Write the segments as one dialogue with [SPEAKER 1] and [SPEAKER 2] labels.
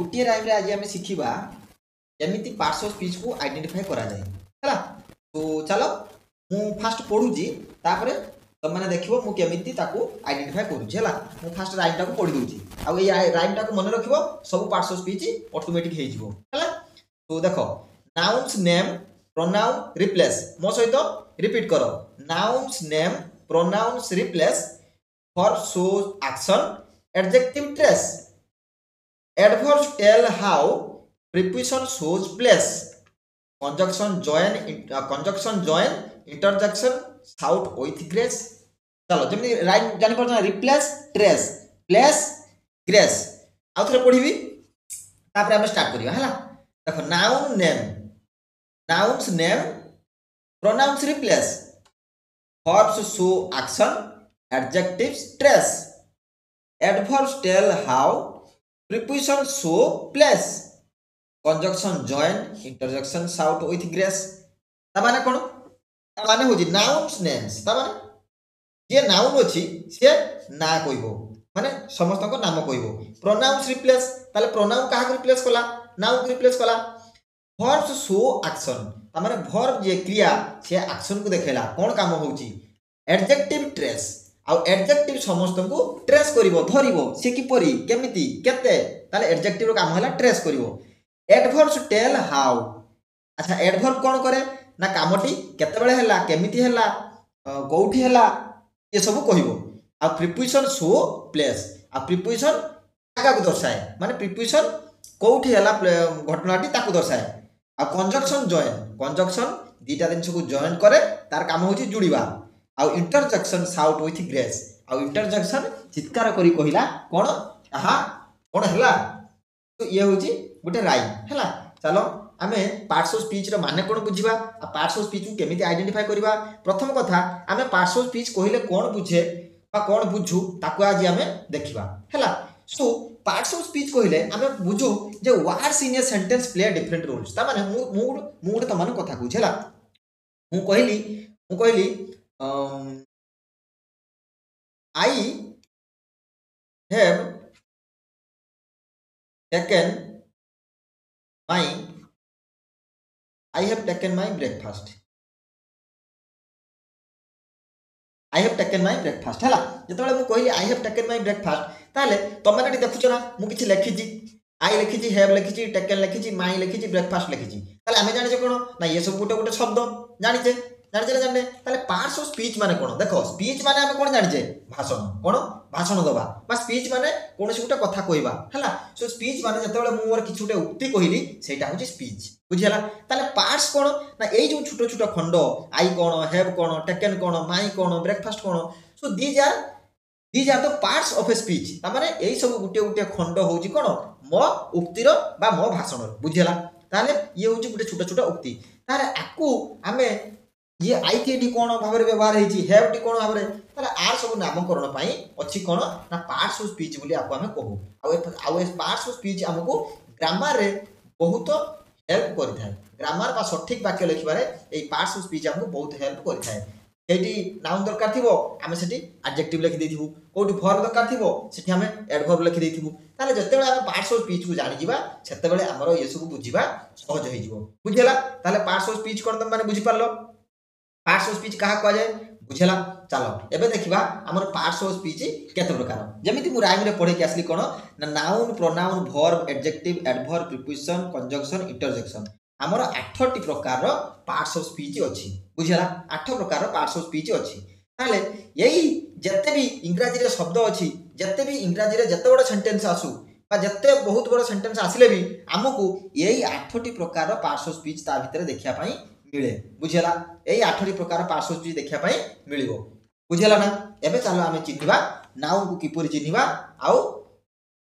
[SPEAKER 1] गोटे राइम रे आज आम शिखा केमी पार्ट्स ऑफ स्पीच को आइडेंटिफाई करा जाए है। तो चलो मु फास्ट पढ़ुची तापर तुम मैंने देख मुझे आइडेंटिफाई करुँच है। मुझे फास्ट राइम टाक पढ़ी दूसरी आउ राइम टाक मन रख सब पार्ट्स ऑफ स्पीच ऑटोमेटिक है। तो देख नाउन्स नेम प्रोनाउन रिप्लेस मो सहित रिपीट कर nouns name pronounce replace for show action adjective trace adverbs tell how preposition shows place conjunction join interjection shout with grace। चलो जमी राइट जानी पड़ता रिप्लेस ट्रेस प्लेस ग्रेस आउ थे पढ़ी तापर आम स्टार्ट करिया है। देखो nouns name pronounce replace verbs show action adjectives trace adverbs tell how preposition show place conjunction join interjection shout with grace। ता माने कोन ता माने होजी nouns names ता माने जे नाउन अछि से ना कहबो माने समस्त को नाम कहबो। pronouns replace ताले pronoun काहा को रिप्लेस कला नाउन को रिप्लेस कला। verbs show action ता माने verb जे क्रिया से एक्शन को देखेला कोन काम होउची। adjective trace आउ एडजेक्टिव समस्त को ट्रेस करिवो धरिवो से किपरि केमिति केते ताले एडजेक्टिव रो काम हला ट्रेस करिवो। एडवर्ब्स टेल हाउ अच्छा एडवर्ब कोन करे ना कामटी केते बेले हला केमिति हला कोउठी हला ये सब कहिवो। आ प्रीपोजिशन शो प्लेस आ प्रीपोजिशन का को दर्शाए माने प्रीपोजिशन कोउठी हला घटनाटी ताको दर्शाए। आ कंजक्शन दीटा दिन को जॉइन करे तार काम होची जुड़ीबा। आउ इंटरजेक्शन साउट विथ ग्रेस आउ इंटरजेक्शन चित्कार करी कहिला कोन आहा कोन हला। तो ये होची गोटे राइम हला। चलो आमे पार्ट्स ऑफ स्पीच रो माने कोन बुझिबा आ पार्ट्स ऑफ स्पीच को केमिति आइडेंटिफाई करिबा। प्रथम कथा आमे पार्ट्स ऑफ स्पीच कहिले कोन बुझे बा कोन बुझू ताको आज आमे देखिबा हला। सो पार्ट्स ऑफ स्पीच कहिले आमे बुझू जे words in a sentence play different roles ता माने मु त माने कथा बुझे हला। मु कहली I have taken my breakfast है। जिते मु कहली I have taken my breakfast ताले तुम मैंने देखुच ना मु किछि लिखिछि आई लिखिछि हैव लिखिछि टेकन लिखिछि माई लिखिछि ब्रेकफास्ट लिखिछि ताले आमे जानिछे कोन ना ये सब गोटे शब्द जानिछे जाने ताले पार्ट्स ऑफ स्पीच माने कोन देखो स्पीच माने आमे कोन जानिछे भाषण दबा बा स्पीच माने कोनसी गोटे कथा कहबा हला। सो स्पीच माने जते मु मोर किछि गोटे उक्ति कहली सेटा होची स्पीच बुझियला। ताले पार्ट्स कोन ना एई जो छोटो छोटो खंड आई कोन हैव कोन टेकन कोन माई कोन ब्रेकफास्ट कोन so these are the parts of a speech ता माने एई सब गोटे खंड होची कोन मो उक्तिर बा मो भाषणर बुझियला। ताले ये होची गोटे छोटो छोटो उक्ति तारे आकु आमे ये आईटी कोन भाव में व्यवहार होती हैव टी कोन भाव में आर सब नामकरण पाई अच्छी कोन ना पार्ट्स ऑफ स्पीच बोली आपको हमें कहू। आउ पार्ट्स ऑफ स्पीच हमको ग्रामर रे बहुत हेल्प करथाय ग्रामर बा सठिक वाक्य लिखबारे ए पार्ट्स ऑफ स्पीच हमको बहुत हेल्प करथाय। सेठी नाउन दरकार थिबो हमें सेठी एडजेक्टिव लिखि देथिबु कोठी वर्ब दरकार थिबो सेठी हमें एडवर्ब लिखि देथिबु ताले जते बेले हम पार्ट्स ऑफ स्पीच को जानि जिबा सेते बेले हमरो ये सब बुझिबा सहज होई जिवो बुझिला। ताले पार्ट्स ऑफ स्पीच कोन तुम माने बुझि पारलो पार्ट्स ऑफ स्पीच कहा कह जाए बुझेला। चलो एबे देखिबा हमर पार्ट्स ऑफ स्पीच केते प्रकार जेमिति मु राइम रे पढे के आसली कोन ना noun pronoun verb adjective adverb preposition conjunction interjection हमर 8टी प्रकार रो पार्ट्स ऑफ स्पीच अछि बुझेला। 8 प्रकार रो पार्ट्स ऑफ स्पीच अछि ताले यही जत्ते भी इंग्रजी रे शब्द अछि जत्ते भी इंग्रजी रे जत्ते बड़ सेंटेंस आसु बा जत्ते बहुत बड़ सेंटेंस आसिले भी हमकु यही 8टी प्रकार रो पार्ट्स ऑफ स्पीच ता भितरे देखिया पई मिले बुझेला। यही 8टी प्रकार पार्ट्स ऑफ स्पीच देखिया पई मिलिबो बुझेला ना। एबे चलो आमे चिन्हिबा नाउन को किपरि चिन्हिबा आउ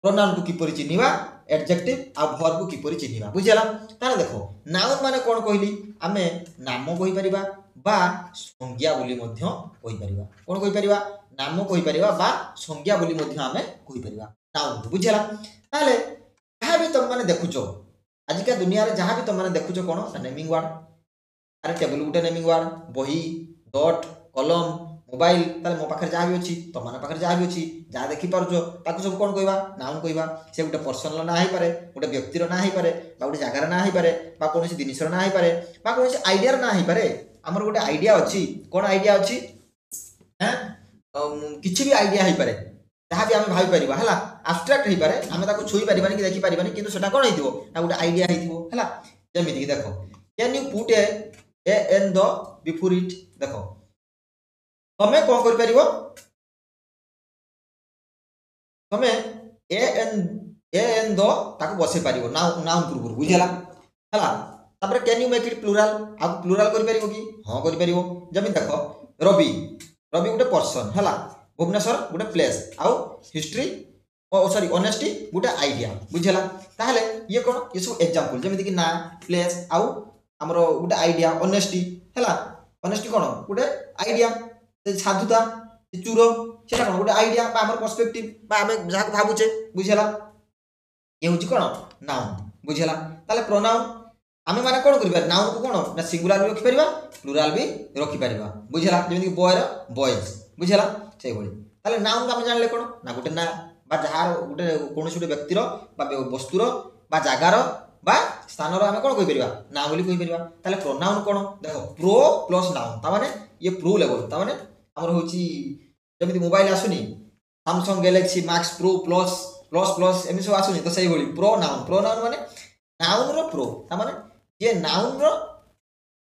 [SPEAKER 1] प्रोनाउन को किपरि चिन्हिबा एडजेक्टिव आ वर्ब को किपरि चिन्हिबा बुझेला। तारे देखो नाउन माने कोन कहली आमे नाम कहि परिबा बा संज्ञा बोली मध्य कहि परिबा कोन कहि परिबा नाम कहि परिबा बा संज्ञा बोली मध्य आमे कहि परिबा नाउन बुझेला। ताले जहाँ भी तुम माने देखुचो आज का दुनिया रे जहाँ भी तुम माने देखुचो कोन नेमिंग वर्ड अरे टेबल गुटे नेमिंग वर्ड बही डॉट कलम मोबाइल ताले मो पाखे जहाँ भी अच्छी तुम मान पाखे जहाँ भी अच्छी जहाँ देखिपार ताकू सब कौन कहवा नाउन कहवा से गोटे पर्सन ना हो पाए गोटे व्यक्तिर ना हो पाए गोटे जगार ना हो पाए कौन जिनसर ना हो पाए कौन आइडियार ना हो पाए आमर गोटे आइडिया अच्छी कौन आइडिया अच्छी किसी भी आइडिया हो पाए जहाँ भी आम भाई पार है आब्स्ट्राक्ट हो पाए आम छुई पार्बानी कि देखिपार कि गोटे आइडिया होगा जमीक देख can you put a an the before it देख तुम्हें कौन कर पार तुम्हें ए एन द ताको बसई पार नाउन पूर्व बुझेगा है can you make it plural आप प्लूराल कर पार कि हाँ कर पार जमी देख रवि रवि गोटे पर्सन है भुवनेश्वर गोटे प्लेस आउ हिस्ट्री सॉरी ऑनेस्टी गोटे आइडिया बुझेगा ताहले ये कौन ये सब एग्जांपल जमीक ना प्लेस आउ आमर गोटे आइडिया ऑनेस्टी है ऑनेस्टी कौन गोटे आइडिया साधुता चूर से कौन गोटे आइडिया आम पर्सपेक्टिव आम जहाँ भावुचे बुझेगा ये हूँ कौन नाउन बुझेगा ताले प्रोनाउन आम मैंने कौन कर नाउन को कौन ना सिंगुलार भी रखिपर प्लूराल भी रखिपर बुझेगा जमीक बॉयर बॉयज बुझेगा से भाई नाउन को आम जान कौन ना गोटे ना जहाँ गोटे कौन गोटे व्यक्तिर वस्तुर जगार स्थानर आम कौन कहीपर ना बोली कहीपर प्रोनाउन कौन देख प्रो प्लस नाउन ताने ये प्रो लेवल ताने आमर हूँ जमी मोबाइल आसुनी Samsung Galaxy Max Pro plus plus plus M सब आसुनी तो सही प्रो नाउन माने नाउन रो प्रो ताने ये नाउन रो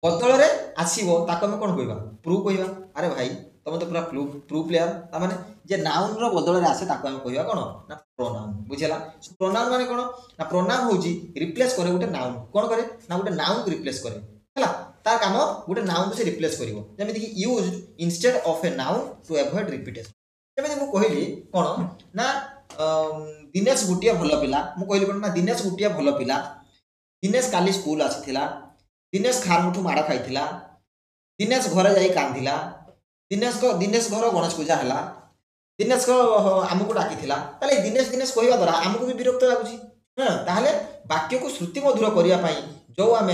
[SPEAKER 1] बदल में आसो ताको आम कौन कह प्रू कह अरे भाई तुम तो पूरा प्रू प्लेयर ताने जे नाउन रो बदल में आसे ताको आम कह कौन ना प्रोनाउन बुझेगा प्रोनाउन माने कौन ना प्रोनाउन हूँ रिप्लेस करे गोटे नाउन कौन करे ना गोटे नाउन को रिप्लेस करे है तार काम गोटे नाउन को से रिप्लेस कर जमीक use instead of a noun to avoid repetition जमी मुझे कहली कौन ना दिनेश गोटे भल पिला मुझे कहली कौन ना दिनेश गोटे भल पिला दिनेश काली स्कूल आसीथिला दिनेश खार मुठू माड़ खाइथिला दिनेश घर जाई कांदिला दिनेश घर गणेश पूजा है दिनेश को आमको डाकिथिला ताले दिनेश दिनेश कहवा द्वारा आमको भी विरक्त लगुच ताहले वाक्य को श्रुति मधुर करने जो आम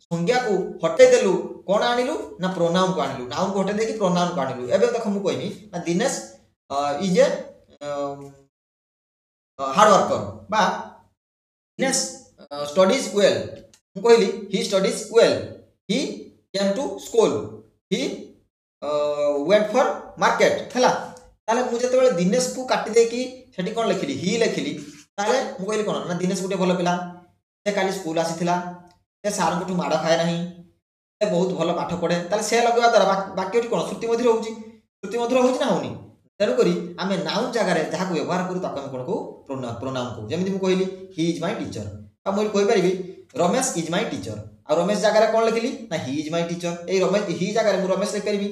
[SPEAKER 1] संज्ञा को हटे देलु कौन आणिलु ना प्रोनाउन को आणिलु नाउन को हटे देकी प्रोनाउन को आणिलु एबे देख मु कहनी ना Dinesh is a hard worker बा दिनेश स्टडीज वेल मु कहली he studies well he came to school he went for market है ताले मु जेतेबेले दिनेश को काटी देकी सेठी कोन लिखिली ही लिखिली ताले मु कहली कोन ना दिनेश गोटे भल पिला से काली स्कूल आसीथिला से सार को माड़ खाए ना से बहुत भल पाठ पढ़े ताले से लगवा द्वारा वाक्यटी कौन श्रुति मधुर होउची ना होनी तेणुक आम नाउन जगार जहाँ व्यवहार करूँ ताको कौन कहू प्रोनाउन कहू जमी मुझे कहली ही इज माय टीचर आ मुझे कहीपरि रमेश इज माय टीचर आ रमेश जगार कौन लिखिली ना ही इज माय टीचर ये रमेश ही जगार मुझे रमेश लिखिपारि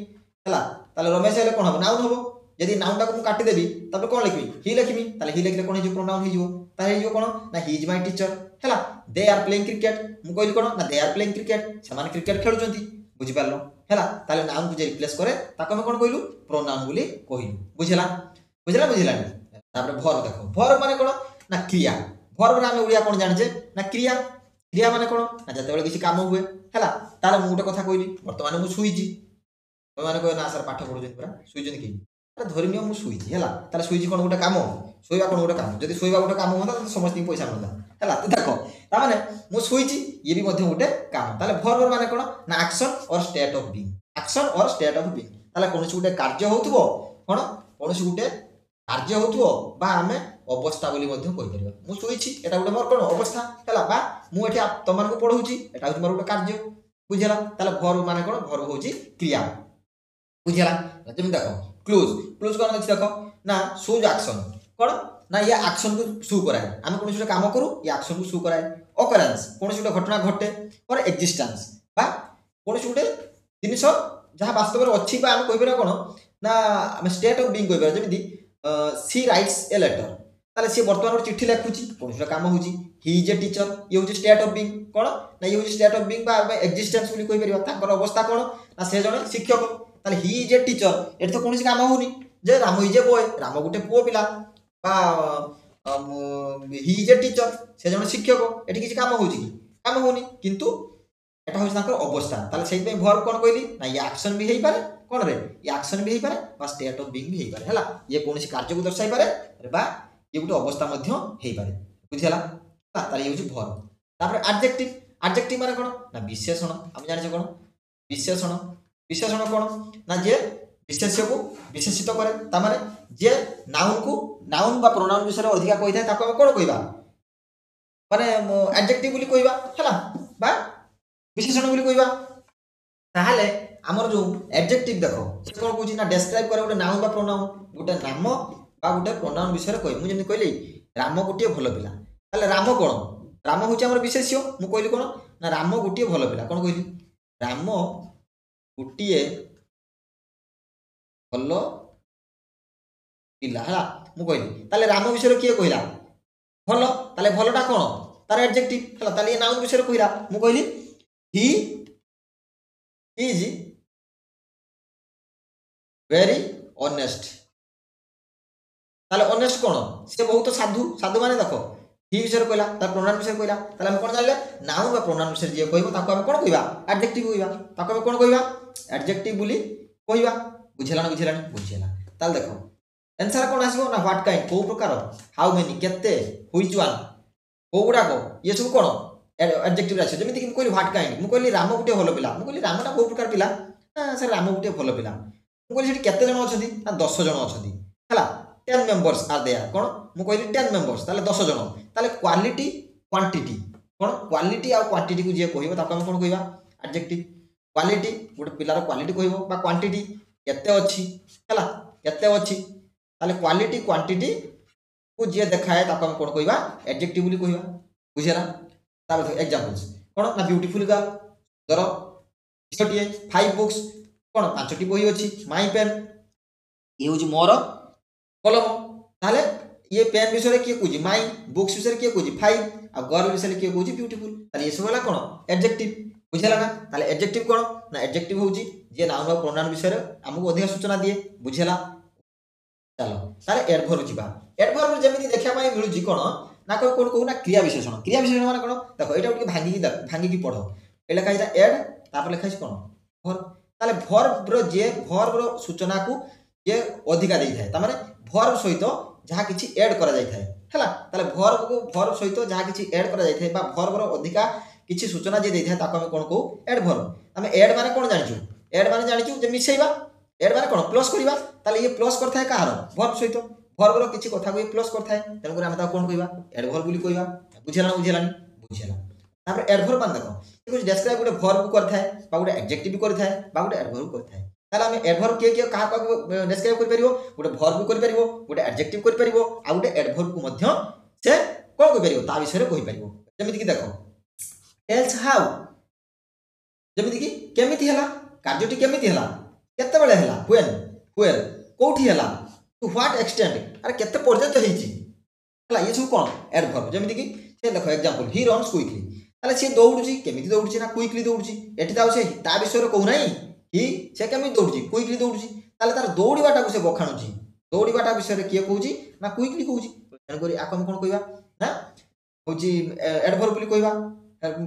[SPEAKER 1] है रमेश हेल्ले कौन हम नाउन हम जदि नाउनटा को काटिदेवी तब कौन लिखी ही लिखी ही लिखले कौन हो प्रोनाउन हो कौन ना ही इज माय टीचर है दे आर प्लेइंग क्रिकेट मुझे कहली कौन ना दे आर प्लेइंग क्रिकेट से क्रिकेट खेलुंट बुझिपार है नाउन को रिप्लेस करे ताको कौन कहलु प्रोनाउन बोली कहलु बुझला बुझला भर देख भर माने कौन ना क्रिया भर आम ओडिया कौन जाने ना क्रिया क्रिया माने कौन ना जिते किसी काम हुए है मुझे गोटे कथा कहली बर्तमान मुझे शुईची मैंने कह ना सर पाठ पढ़ुं पूरा शुईचन कि धरनी मुझे शुईची है शुईची कौन गोटे कम शोवा कौन गोटे कम जब शोवा गोटे कम होता तो समस्त पैसा मिलता है देख ताने मुझे शुईची ये भी गोटे कम ताले भर माने कौन ना एक्शन और स्टेट ऑफ बीइंग एक्शन और स्टेट ऑफ बीइंग ताले कौन गोटे कार्य होथबो कौन कौन गोटे कार्य होथबो बा आमे अवस्था बोली कहीपर मुझे शुईची एटा गोटे मोर कौन अवस्था है बा मुझे तुम को पढ़ाऊँगी एटा हूँ मोर गोटे कार्य बुझेगा ताले भर माने कौन भर हूँ क्रिया बुझेगा जमी देख क्लोज क्लोज कौन अच्छी देख ना शोज एक्शन कौन ना ये एक्शन को शो कराए आम कौन गोटे कम करूँ ये एक्शन को शो कराए अकरेन्स कौन गोटे घटना घटे और एक्जिस्टेंस बा कौन गोटे जिन जहाँ वास्तव में अच्छी आम कहीपर कौन ना आम स्टेट ऑफ बीइंग कहीपर जमी सी राइट्स ए लेटर ताले सी बर्तमान गोटे चिट्ठी लिखुची कौन गोटे काम हो ही इज ए टीचर ये हूँ स्टेट ऑफ बीइंग कौन ना ये हूँ स्टेट ऑफ बीइंग बा एक्जिस्टेंस बोली कहीपर अवस्था कौन ना से जड़े शिक्षक ताले ही इज ए टीचर ये तो कौन काम होनी जे Ram is a boy Ram गोटे पुओ पिला बा ही इज ए टीचर से जड़े शिक्षक ये किसी काम होनी किंतु एटा हूँ अवस्था ताले से भर कौन कहली ना ये एक्शन भी हो पारे कौन रे ये एक्शन भी हेई पारे बा स्टेट ऑफ बीइंग भी हेई पारे हला ये कोनसी कार्य को दर्शाई पारे बा ये गुटे अवस्था मध्य हेई पारे बुझिला तार ये होची वर्ब तापर एडजेक्टिव माने कोन ना विशेषण हम जानि कोन विशेषण कोन ना जे विशेष्य को विशेषित करे ता माने जे नाउन बा प्रोनाउन विषय अधिका कहि थाए ताको कोन कहिबा माने एडजेक्टिव बोली कहिबा हला बा विशेषण बोली कहिबा ताहाले हमर जो एडजेक्टिव देखो से कोन कहूची ना डिस्क्राइब करे गोटे नाउन बा प्रोनाउन गोटे नाम बा गोटे प्रोनाउन विषय कहि मु जेमि कहली राम गोटे भलो पिला ताले राम कोन राम होची हमर विशेष्य मु कहली कोन ना राम गोटे भलो पिला कोन कहली राम गोटे भलो पिला हला मु कहली ताले राम विषय किए कहिला भलो ताले भलोटा कोन तार एडजेक्टिव हला ताले नाउन विषय कहिला मु कहली ही इज वेरी ऑनेस्ट ताले ऑनेस्ट कोन से बहुत साधु माने देखो ही विषय कहला तार प्रोनाउन विषय कहला ताले हम कोन जानले नाउन बा प्रोनाउन विषय जे कहबो ताको हम कोन कहबा एडजेक्टिव कहबा ताको हम कोन कहबा एडजेक्टिव बोली कहबा बुझेला ताले देखो आंसर कोन आसीबो ना व्हाट काइंड को प्रकार हाउ मेनी केते व्हिच वन को गुडा को ये सब कोन एडजेक्टिव आछे जेमिति कि कहली व्हाट काइंड मु कहली राम गुटे भलो पिला मु कहली रामटा को प्रकार पिला सर राम गुटे भलो पिला मु कहली सेठी केते जण अछंती ना 10 जण अछंती हला 10 मेंबर्स आर देयर कोन मु कहली 10 मेंबर्स ताले 10 जण ताले क्वालिटी क्वांटिटी कोन क्वालिटी आ क्वांटिटी को जे कहिबो ताको हम कोन कहिबा एडजेक्टिव क्वालिटी गुटे पिलार क्वालिटी कहिबो बा क्वांटिटी केते अछि हला केते अछि ताले क्वालिटी क्वांटिटी को जे देखाए ताको हम कोन कहिबा एडजेक्टिव बोली कहिबा बुझेला तापर एग्जांपल्स कोन ना ब्यूटीफुल गर्ल दरो छोटिए 5 बुक्स कोन 5टी बही अछि माय पेन ये होची मोर कलम ताले ये पेन विषय के कुजी माय बुक्स विषय के कुजी 5 आ गर्ल विषय के कुजी ब्यूटीफुल ताले ये सब वाला कोन एडजेक्टिव बुझेला ना ताले एडजेक्टिव कोन ना एडजेक्टिव होची जे नाउन और प्रोनाउन विषय हमको अधिक सूचना दिए बुझेला चलो ताले एडवर्ब जिबा एडवर्ब जेमिति देखा पाई मिलुजी कोन ना कोन कहू ना क्रिया विशेषण माने कोन देखो एटा उठके भांगी की पढो ए लिखा है एड तापर लिखा है कोन वर्ब ताले वर्ब रो सूचना को जे अधिका देई थाए ता माने वर्ब सहित जहा किछि ऐड करा जाई थाए हला ताले वर्ब सहित जहा किछि ऐड करा जाई थाए बा वर्ब रो अधिका किछि सूचना जे देई थाए ताको हम कोन कहू एडवर्ब हम ऐड माने कोन जानिछु जे मिसेइबा ऐड माने कोन प्लस करिबा ताले ये प्लस करथाय काहार वर्ब सहित वर्ब रो किछि कथा को ये प्लस करथाय तन करे हम ता कोन कहबा एडवर्ब बोली कहबा बुझेला तापर एडवर्ब मान देखो कुछ डिस्क्राइब गोटे वर्ब करथाय बा गोटे एडजेक्टिव करथाय बा गोटे एडवर्ब करथाय ताले हम एडवर्ब के कहा को डिस्क्राइब कर परिबो गोटे वर्ब कर परिबो गोटे एडजेक्टिव कर परिबो आ गोटे एडवर्ब को मध्य से कोन कहि परिबो ता विषय कहि परिबो जेमिति कि देखो एल्स हाउ जेमिति कि केमिति हला कार्यटी केमिति हला केते बेले हला व्हेन कोठी हला टू व्हाट एक्सटेंट अरे केते पर्यंत हेची हला ये सब कोन एडवर्ब जेमिति कि से देखो एग्जांपल ही रन्स क्विकली ताले से दौड़ुची केमिति दौड़ुची ना क्विकली दौड़ुची एठी ताउ से ता विषय कहू नाही ही से केमिति दौड़ुची क्विकली दौड़ुची ताले तार दौड़ीबाटा को से बखाणुची दौड़ीबाटा विषय किए कहूची ना क्विकली कहूची तन करी आकम कोन कहबा ना होची एडवर्ब बोली कहबा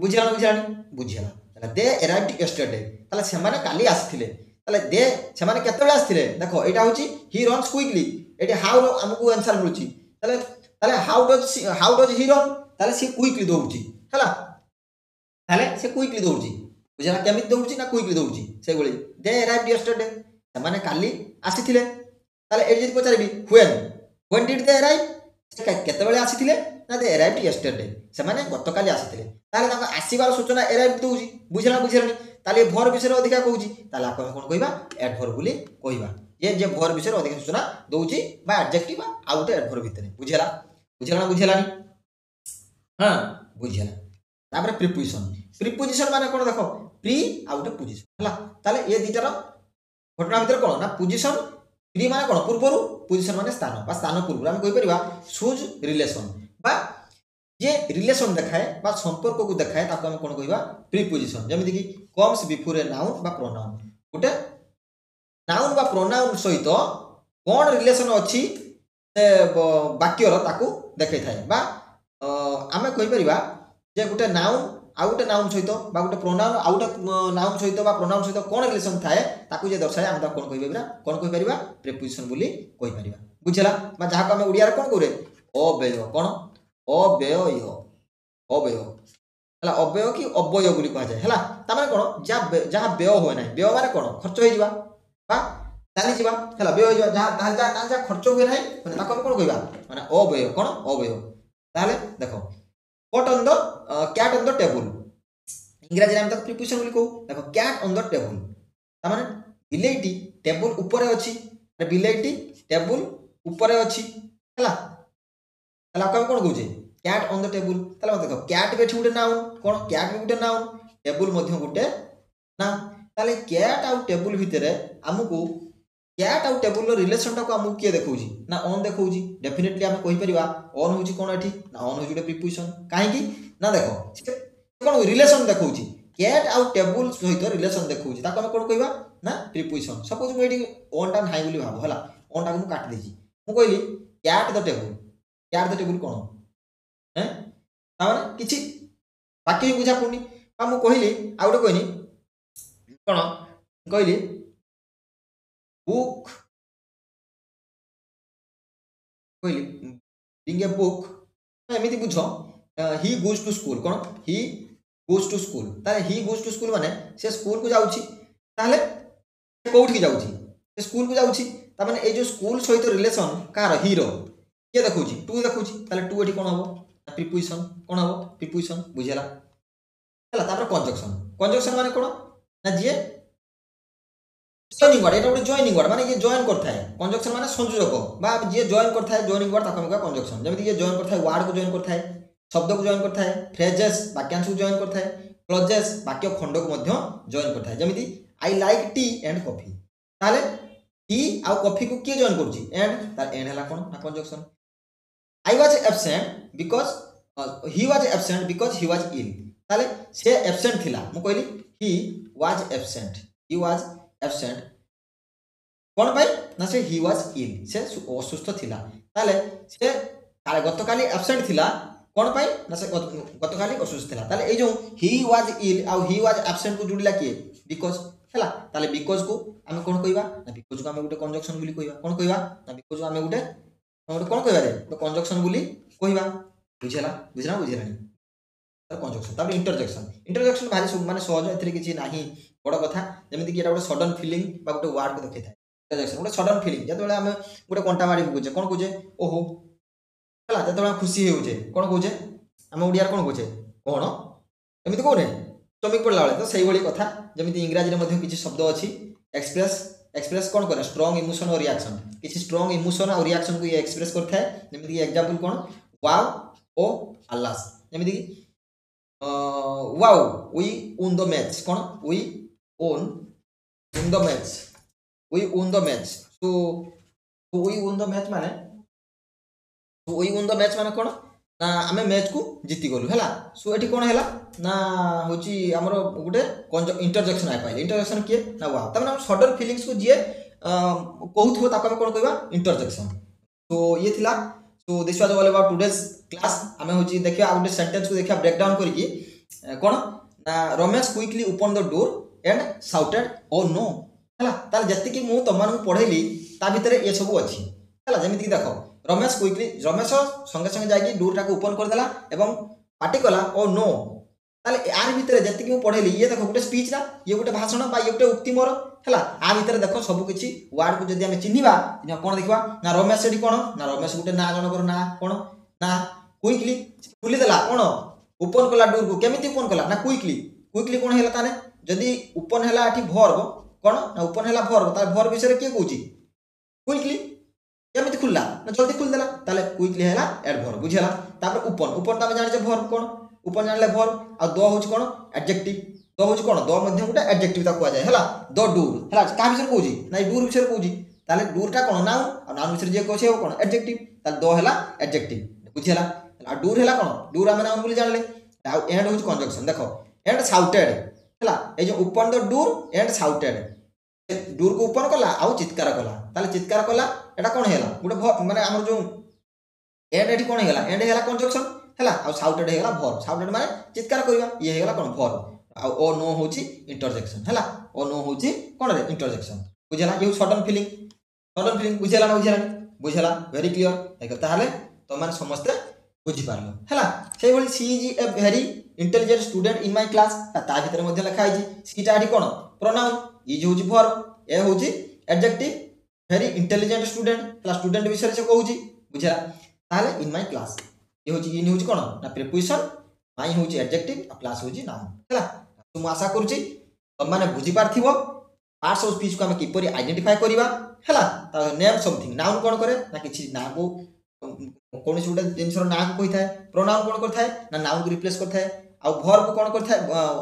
[SPEAKER 1] बुझियाला ताले दे अराइव्ड यस्टरडे ताले से माने काली आस्थिले ताले दे से माने केते बेला आस्थिले देखो एटा होची ही रन्स क्विकली एटी हाउ हमकु आंसर मिलुची ताले हाउ डज ही रन ताले से क्विकली दौड़ुची हला ताले से क्विकली दौड़ुची बुझला केमिति दौड़ुची ना क्विकली दौड़ुची से गोली दे अराइव्ड यस्टरडे से माने काली आसीथिले ताले एडी जति पचारबी व्हेन डिड दे अराइव से केते बेला आसीथिले ना दे अराइव्ड यस्टरडे से माने गतकाली आसीथिले ताले ताको आसीबार सूचना अराइव दउची बुझलानी ताले भर विषय अधिका कहूची ताले आपण कोन कहबा एडवर्ब बोली कहबा जे भर विषय अधिका सूचना दउची बा एडजेक्टिव आ उटे एडवर्ब भितरे बुझलानी हां बुझला तापर प्रीपोजिशन माने कोन देखो प्री आ उटे पोजिशन हला ताले ये दिटार घटना भितर कोन ना पोजिशन प्री माने कोन पूर्वरु पोजिशन माने स्थान पूर्व हम कहि परिबा सूज रिलेशन बा जे रिलेशन देखाए बा संपर्क को देखाए ताको हम कोन कहबा प्रीपोजिशन जेमिति कि कम्स बिफोर ए नाउन बा प्रोनाउन गोटे नाउन बा प्रोनाउन सहित कोन रिलेशन अछि से वाक्यर ताको देखाइ थाए बा आमे कहि परिबा जे गोटे नाउन आउ गोटे नाउन सहित बा गोटे प्रोनाउन आउ गोटे नाउन सहित बा प्रोनाउन सहित कोन रिलेशन थाए ताकू जे दर्शाए हम ता कोन कहि परिबा कोन कहि परिबा प्रीपोजिशन बोली कहि परिबा बुझला बा जहा को हम ओडिया रे कोन करे अव्यय कोन अव्यय अव्यय हला अव्यय कि अव्यय बोली कहा जाय हला ता माने कोन जहा व्यय होय नै व्यय माने कोन खर्च होई जिबा बा चाली जिबा हला व्यय होई जिबा जहा खर्च होय नै माने ताको कोन कहिबा माने अव्यय कोन अव्यय ताले देखो What on the cat on the table इंग्रजी रे हम तक प्रीपोजिशन बोली कहू देखो cat on the table ता माने बिलेईटी टेबल ऊपर अछि अरे बिलेईटी टेबल ऊपर अछि हला हला कोन कहूजे cat on the table ताले देखो cat बेठी गुटे नाउन कोन cat भी गुटे नाउन टेबल मध्ये गुटे नाउन ताले cat आउ टेबल भितरे हमकु cat आउ टेबल रो रिलेशन टा को हमकु के देखौजी ना ऑन देखौजी डेफिनेटली हम कहि परिबा ऑन होजी कोन एठी ना ऑन होजी प्रीपोजिशन काहे की ना देखो कोन रिलेशन देखौजी cat आउ टेबल सहित रिलेशन देखौजी ताको हम कोन कहबा ना प्रीपोजिशन सपोज मु एठी ऑन टा नाही बोली भाबो हला ऑन टा को काट देजी मु कहली cat द टेबल कोन हैं ता माने किछि बाकी बुझा पुनी आ मु कहली आ गोटे कहनी कोन कहली book कहली being a book एमिति बुझो he goes to school cone he goes to school ताले he goes to school माने से स्कूल को जाउची ताले कोउठ की जाउची से स्कूल को जाउची ता माने ए जो स्कूल सहित रिलेशन कार हीरो के देखौची टू देखौची ताले टू एठी कोन हबो प्रीपोजिशन कोन हबो प्रीपोजिशन बुझेला हला तापर कंजक्शन माने कोन ना जे जॉइनिंग वर्ड एटा जॉइनिंग वर्ड माने ये जॉइन करता है कंजक्शन माने संयोजक बा जे जॉइन करता है जॉइनिंग वर्ड ताको हम कंजक्शन जेमिति ये जॉइन करता है वर्ड को जॉइन करता है शब्द को जॉइन करता है फ्रेजेस वाक्यांश को जॉइन करता है क्लॉजेस वाक्य खंड को मध्य जॉइन करता है जेमिति I like tea and coffee ताले टी आ कॉफी को के जॉइन करछि एंड तार एंड हला कोन ना conjunction I was absent because he was absent because he was ill ताले से एब्सेंट थिला मु कहली ही वाज एब्सेंट कोन भाई ना से ही वाज इल से असुस्थ थिला ताले से गतकाली एब्सेंट थिला कोन भाई ना से गतकाली असुस्थ थिला ताले ए जो ही वाज इल आ ही वाज एब्सेंट को जुड़िला के बिकॉज़ हला ताले बिकॉज़ को हम कोन कहबा ना बिकॉज़ को हम गुटे कंजक्शन बोली कहबा कोन कहबा ना बिकॉज़ को हम गुटे कोन कहबा रे तो कंजक्शन बोली कहबा बुझलानी तर कंजक्शन तापर इंटरजेक्शन भारी माने सहज एथरे किछि नाही बड़ कथा जेमिति कि एटा गोटे सडन फीलिंग बा गोटे वर्ड को देखै थाए इंटरजेक्शन गोटे सडन फीलिंग जतबेले हम गोटे कंटा मारी बुझे कोन कहूजे ओहो हला जतबेले खुशी होउजे कोन कहूजे हम ओडिया कोन कहूजे कोन एमिति कोने चमिक पडला वाले तो सही वाली कथा जेमिति इंग्रजी रे मध्ये किछि शब्द अछि एक्सप्रेस कोन करे स्ट्रांग इमोशन और रिएक्शन किछि स्ट्रांग इमोशन और रिएक्शन को ये एक्सप्रेस करथा है जेमिति एग्जांपल कोन वाओ ओ अल्लाह जेमिति wow we won the match कोन we won the match so we won the match माने कोन ना हमें मैच को जीती गलु हैला सो एठी कोन हैला ना होची हमरो गुटे इंटरजेक्शन आइ पाइले इंटरजेक्शन के ना वाओ तब हम सडन फीलिंग्स को जे कहउथो ताको हम कोन कहबा इंटरजेक्शन तो ये थिला so this was all about today's class हमें होची देखिया आ गुटे सेंटेंस को देखिया ब्रेक डाउन करिकि कोन ना Ramesh quickly open the door and shouted oh no हला ताल जत्ति कि मु तमान को पढैली ता भितरे ए सब अछि हला जेमिति कि देखो रमेश संगे संगे जाई डोर टा को ओपन कर देला एवं पार्टी कला ओ नो ताले यार भितरे जत्ति कि मु पढैली ये देखो गुटे स्पीच ना ये गुटे भाषण बा ये गुटे उक्ति मोर हला आ भितरे देखो सब किछि वर्ड को जदी हम चिन्हिबा कोन देखबा ना रमेश सेठी कोन ना रमेश गुटे ना जनकर ना कोन ना क्विकली खुली देला कोन ओपन कला डोर को केमिति ओपन कला ना क्विकली कोन हैला ताने जदी ओपन हैला आठी वर्ब कोन ना ओपन हैला वर्ब ता वर्ब विषय रे के कहूची क्विकली केमिति खुलला ना जल्दी खुल देला ताले क्विकली हैला एडवर्ब बुझेला तापर ओपन ता जानि जे वर्ब कोन ओपन जानले वर्ब आ दो होची कोन एडजेक्टिव दो होची कोन दो मध्ये गुटे एडजेक्टिव ता को जाय हैला दो डोर हैला का विषय कहूची ना डोर विषय कहूची ताले डोर टा कोन नाउन आ नाउन विषय जे कहछे कोन एडजेक्टिव ताले दो हैला एडजेक्टिव बुझेला आ डोर हैला कोन डोर हम नाउन बोली जानले आ एंड होची कंजक्शन देखो एंड शाउटेड हैला ए जो open the door and shouted door को ओपन कला आ चित्कार कला ताले चित्कार कला एटा कोन हैला गुटे माने हमर जो एंड एठी कोन हैला एंड हैला कंजक्शन हैला आ साउटेड हेगला वर्ब साउटेड माने चित्कार करबा ये हेगला कोन वर्ब आ ओ नो होची इंटरजेक्शन हैला ओ नो होची कोन रे इंटरजेक्शन बुझला ये सडन फीलिंग बुझला ना बुझला वेरी क्लियर देखो ताहले तो माने समस्त बुझी पारलो हैला से भली she is a very intelligent student in my class ता भीतर मध्ये लिखा है सी टा आडी कोन प्रोनाउन इज होची वर्ब ए होची एडजेक्टिव वेरी इंटेलिजेंट स्टूडेंट हैला स्टूडेंट विषय से कहूची बुझला ताहले इन माय क्लास ये होची इन होची कोन ना प्रीपोजिशन माय होची एडजेक्टिव आ क्लास होची नाउन हैला तुम आशा करूची तुम माने बुझी पारथिबो पार्ट्स ऑफ स्पीच को हम किपरि आइडेंटिफाई करबा हैला ता नेम समथिंग नाउन कोन करे ना किछि ना को कोन से गोटे जिनसर ना को कहि थाए प्रोनाउन कोन करथाय ना नाउन को रिप्लेस करथाय आ वर्ब कोन करथाय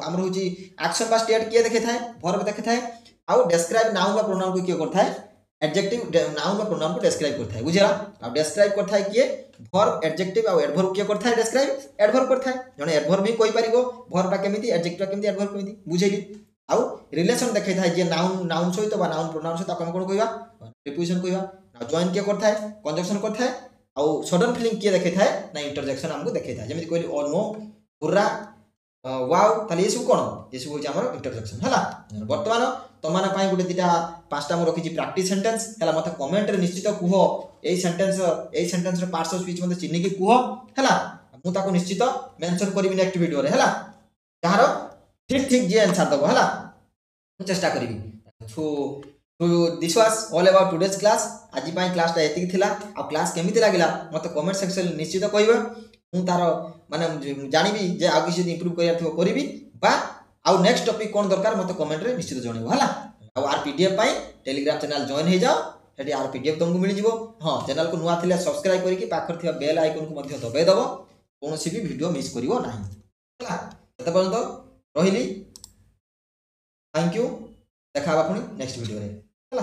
[SPEAKER 1] हमर होची एक्शन बा स्टेट के देखे थाए वर्ब देखे थाए आ डिस्क्राइब नाउन बा प्रोनाउन को के करथाय एडजेक्टिव नाउन बा प्रोनाउन को डिस्क्राइब करथाय बुझला आ डिस्क्राइब करथाय के वर्ब एडजेक्टिव आ एडवर्ब के करथाय डिस्क्राइब एडवर्ब करथाय जने एडवर्ब भी कोइ परिगो वर्ब बा केमिति एडजेक्टिव केमिति एडवर्ब केमिति बुझेली आ रिलेशन देखे थाए जे नाउन सहित बा नाउन प्रोनाउन सहित कोन कोन कहबा प्रीपोजिशन कहबा ना जॉइन के करथाय कंजंक्शन करथाय आ सडन फीलिंग किए देखे थाए ना इंटरजेक्शन हमको देखे थाए जेमिति कहली ओ नो हुर्रा वाओ ताले ये सब कोन ये सब होची हमर इंटरजेक्शन हला वर्तमान तमाना पाई गुटे दिटा पांचटा मो रखिची प्रैक्टिस सेंटेंस हला मते कमेंट रे निश्चित कुहो एई सेंटेंस रे पार्ट्स ऑफ स्पीच मते चिन्ह की कुहो हला मु ताको निश्चित मेंशन करबी नेक्स्ट वीडियो रे हला ताहारो ठीक जे आंसर दबो हला मु चेष्टा करबी so this was all about today's class आज पाई क्लास ता एतिक थिला आ क्लास केमिति लागिला मते कमेंट सेक्शन निश्चित कहबे मु तारो माने जानिबी जे आ किछि इंप्रूव करिया थिबो करबी बा आ नेक्स्ट टॉपिक कोन दरकार मते कमेंट रे निश्चित जणेबो हला आ आर पीडीएफ पाई टेलीग्राम चैनल जॉइन हे जाओ सेठी आर पीडीएफ तुमको मिल जिवो हां चैनल को नुआ थिले सब्सक्राइब करिकि पाखर थिबा बेल आइकन को मध्ये दबाई दबो कोनोसी भी वीडियो मिस करिवो नाही हला तत पर्यंत रहिली थैंक यू देखा पुणी नेक्स्ट वीडियो रे हला।